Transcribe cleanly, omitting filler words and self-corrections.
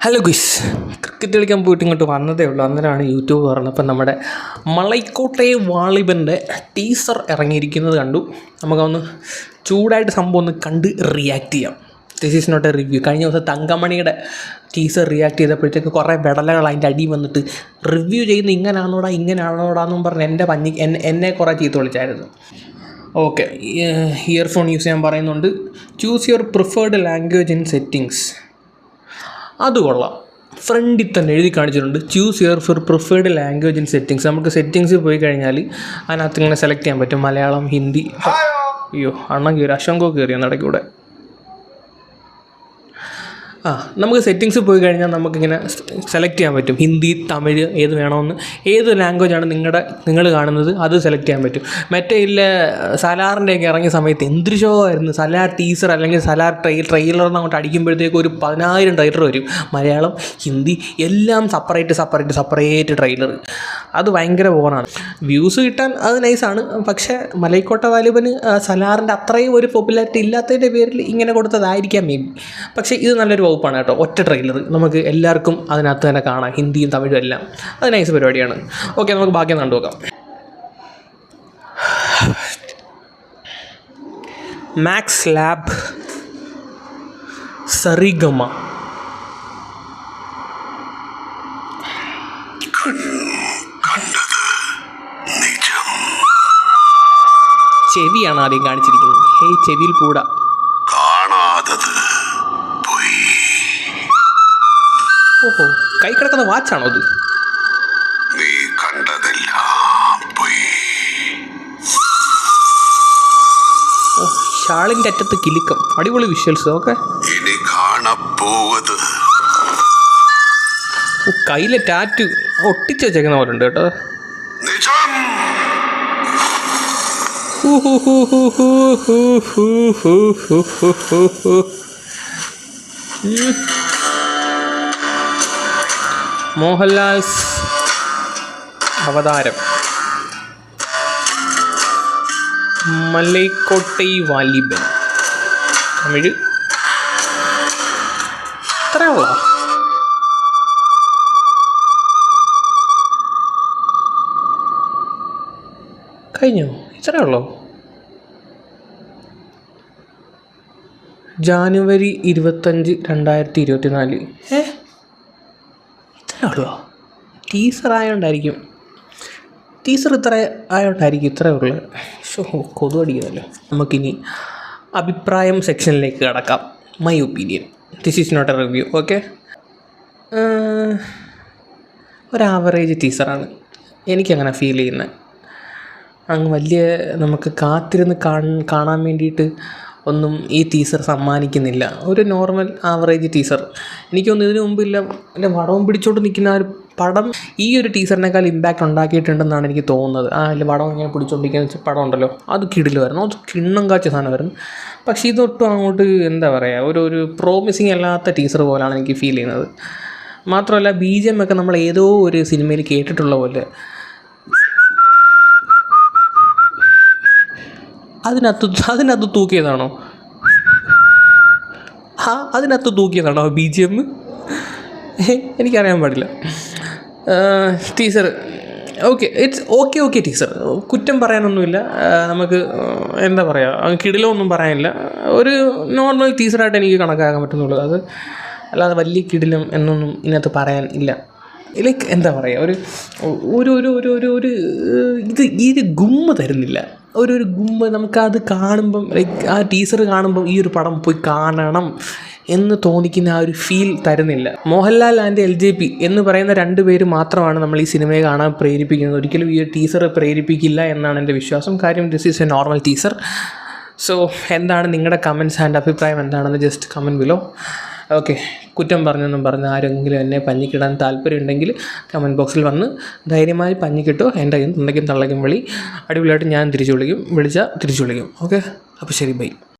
Hello guys, cricket കളിക്കാൻ പോയിട്ട് ഇങ്ങോട്ട് വന്നതേ ഉള്ളൂ. അന്നേരമാണ് യൂട്യൂബ് പറഞ്ഞപ്പോൾ നമ്മുടെ മലൈക്കോട്ടെ വാളിബൻ്റെ ടീസർ ഇറങ്ങിയിരിക്കുന്നത് കണ്ടു. നമുക്കൊന്ന് ചൂടായിട്ട് സംഭവം ഒന്ന് കണ്ട് റിയാക്ട് ചെയ്യാം. This is not a review. കഴിഞ്ഞ ദിവസം തങ്കമണിയുടെ ടീസർ റിയാക്ട് ചെയ്തപ്പോഴത്തേക്ക് കുറേ ബെടലകൾ അതിൻ്റെ അടി വന്നിട്ട് റിവ്യൂ ചെയ്യുന്ന ഇങ്ങനെയാണോടാന്നും പറഞ്ഞ് എന്നെ കുറേ ചീത്ത വിളിച്ചായിരുന്നു. ഓക്കെ, ഇയർഫോൺ യൂസ് ചെയ്യാൻ പറയുന്നുണ്ട്. Choose your preferred language in settings. അത് കൊള്ളാം. ഫ്രണ്ടിൽ തന്നെ എഴുതി കാണിച്ചിട്ടുണ്ട്, choose your preferred language in settings. നമുക്ക് സെറ്റിങ്സിൽ പോയി കഴിഞ്ഞാൽ അതിനകത്ത് ഇങ്ങനെ സെലക്ട് ചെയ്യാൻ പറ്റും. മലയാളം, ഹിന്ദി. അയ്യോ, അണ്ണൻ കയറി, അശങ്കോ കയറിയോ നടക്കൂടെ. നമുക്ക് സെറ്റിങ്സിൽ പോയി കഴിഞ്ഞാൽ നമുക്കിങ്ങനെ സെലക്ട് ചെയ്യാൻ പറ്റും. ഹിന്ദി, തമിഴ് ഏത് വേണമെന്ന്, ഏത് ലാംഗ്വേജാണ് നിങ്ങൾ കാണുന്നത് അത് സെലക്ട് ചെയ്യാൻ പറ്റും. മറ്റേ സലാറിൻ്റെയൊക്കെ ഇറങ്ങിയ സമയത്ത് എന്തൊരു ഷോ ആയിരുന്നു. സലാർ ടീസർ അല്ലെങ്കിൽ സലാർ ട്രെയിലറിന് അങ്ങോട്ട് അടിക്കുമ്പോഴത്തേക്ക് ഒരു 10,000 ട്രെയിലർ വരും. മലയാളം, ഹിന്ദി എല്ലാം സെപ്പറേറ്റ് ട്രെയിലർ. അത് ഭയങ്കര ബോറാണ്. വ്യൂസ് കിട്ടാൻ അത് നൈസാണ്. പക്ഷേ മലൈക്കോട്ട വാലിബന് സലാറിൻ്റെ അത്രയും ഒരു പോപ്പുലാരിറ്റി ഇല്ലാത്തതിൻ്റെ പേരിൽ ഇങ്ങനെ കൊടുത്തതായിരിക്കാം മേ ബി. പക്ഷേ ഇത് നല്ലൊരു വകുപ്പാണ് കേട്ടോ. ഒറ്റ ട്രെയിലർ നമുക്ക് എല്ലാവർക്കും അതിനകത്ത് തന്നെ കാണാം, ഹിന്ദിയും തമിഴും എല്ലാം. അത് നൈസ് പരിപാടിയാണ്. ഓക്കെ, നമുക്ക് ബാക്കി കണ്ടു നോക്കാം. Max lab സറിഗമ. ചെവിയാണ് ആദ്യം കാണിച്ചിരിക്കുന്നത്. ഹേയ്, ചെവിയിൽ പൂടാ. ഓഹോ, കൈ കിടക്കുന്ന വാച്ചാണോ അത്? ഓ, ഷാളിൻ്റെ അറ്റത്ത് കിലുക്കം. അടിപൊളി വിഷ്വൽസ്. ഓക്കെ, കയ്യിലെ ടാറ്റു ഒട്ടിച്ച് വെച്ചേക്കുന്ന പോലെ ഉണ്ട് കേട്ടോ. മോഹൻലാൽസ് അവതാരം. മലൈക്കോട്ടെ വാലിബൻ. തമിഴ്. ഇത്രയുള്ള കഴിഞ്ഞോ? ഇത്രയുള്ളോ? ജാനുവരി 25, 2024. ഇത്രയേ ഉള്ളൂ. ടീസർ ആയതുകൊണ്ടായിരിക്കും ഇത്രയേ ഉള്ളൂ. കൊതു അടിക്കുന്നല്ലോ. നമുക്കിനി അഭിപ്രായം സെക്ഷനിലേക്ക് കടക്കാം. My opinion, this is not a review. Okay, ഒരു ആവറേജ് ടീസറാണ് എനിക്കങ്ങനെ ഫീൽ ചെയ്യുന്നത്. അങ്ങ് വലിയ നമുക്ക് കാത്തിരുന്ന് കാണാൻ വേണ്ടിയിട്ട് ഒന്നും ഈ ടീസർ സമ്മാനിക്കുന്നില്ല. ഒരു നോർമൽ ആവറേജ് ടീസർ. എനിക്കൊന്നും ഇതിനു മുമ്പില്ല എൻ്റെ വടവും പിടിച്ചോണ്ട് നിൽക്കുന്ന ആ ഒരു പടം ഈ ഒരു ടീസറിനേക്കാൾ ഇമ്പാക്റ്റ് ഉണ്ടാക്കിയിട്ടുണ്ടെന്നാണ് എനിക്ക് തോന്നുന്നത്. അതിൽ വടം ഇങ്ങനെ പിടിച്ചോണ്ടിരിക്കുന്ന പടം ഉണ്ടല്ലോ, അത് കിടിലുമായിരുന്നു. അത് കിണ്ണം കാച്ച സാധനമായിരുന്നു. പക്ഷേ ഇതൊട്ടും അങ്ങോട്ട് എന്താ പറയുക, ഒരു പ്രോമിസിങ് അല്ലാത്ത ടീസർ പോലെയാണ് എനിക്ക് ഫീൽ ചെയ്യുന്നത്. മാത്രമല്ല BGM ഒക്കെ നമ്മൾ ഏതോ ഒരു സിനിമയിൽ കേട്ടിട്ടുള്ള പോലെ. അതിനകത്ത് തൂക്കിയതാണോ BGM? എനിക്കറിയാൻ പാടില്ല. Teaser it's okay teaser. കുറ്റം പറയാനൊന്നുമില്ല. നമുക്ക് എന്താ പറയുക, കിടിലമൊന്നും പറയാനില്ല. ഒരു നോർമൽ ടീസറായിട്ട് എനിക്ക് കണക്കാക്കാൻ പറ്റുന്നുള്ളൂ. അത് അല്ലാതെ വലിയ കിടിലം എന്നൊന്നും ഇതിനകത്ത് പറയാൻ ഇല്ല. ലൈക്ക് എന്താ പറയുക, ഒരു ഗുമ്മ തരുന്നില്ല. ഒരു ഗുമ്മ നമുക്കത് കാണുമ്പം, ലൈക്ക് ആ ടീസർ കാണുമ്പം ഈ ഒരു പടം പോയി കാണണം എന്ന് തോന്നിക്കുന്ന ആ ഒരു ഫീൽ തരുന്നില്ല. മോഹൻലാൽ ആൻഡ് LJP എന്ന് പറയുന്ന 2 പേര് മാത്രമാണ് നമ്മൾ ഈ സിനിമയെ കാണാൻ പ്രേരിപ്പിക്കുന്നത്. ഒരിക്കലും ഈ ടീസർ പ്രേരിപ്പിക്കില്ല എന്നാണ് എൻ്റെ വിശ്വാസം. കാര്യം this is A normal teaser. So എന്താണ് നിങ്ങളുടെ കമൻറ്റ്സ് ആൻഡ് അഭിപ്രായം എന്താണെന്ന് ജസ്റ്റ് കമൻറ്റ് ബിലോ. ഓക്കെ, കുറ്റം പറഞ്ഞെന്നും പറഞ്ഞ് ആരെങ്കിലും എന്നെ പഞ്ഞിക്കിടാൻ താല്പര്യമുണ്ടെങ്കിൽ കമൻറ്റ് ബോക്സിൽ വന്ന് ധൈര്യമായി പഞ്ഞിക്കിട്ടോ. എൻ്റെ കയ്യിൽ തള്ളയ്ക്കും വിളി. അടിപൊളിയായിട്ട് ഞാൻ തിരിച്ചു വിളിക്കും. വിളിച്ചാൽ തിരിച്ചു വിളിക്കും. ഓക്കെ, അപ്പോൾ ശരി, ബൈ.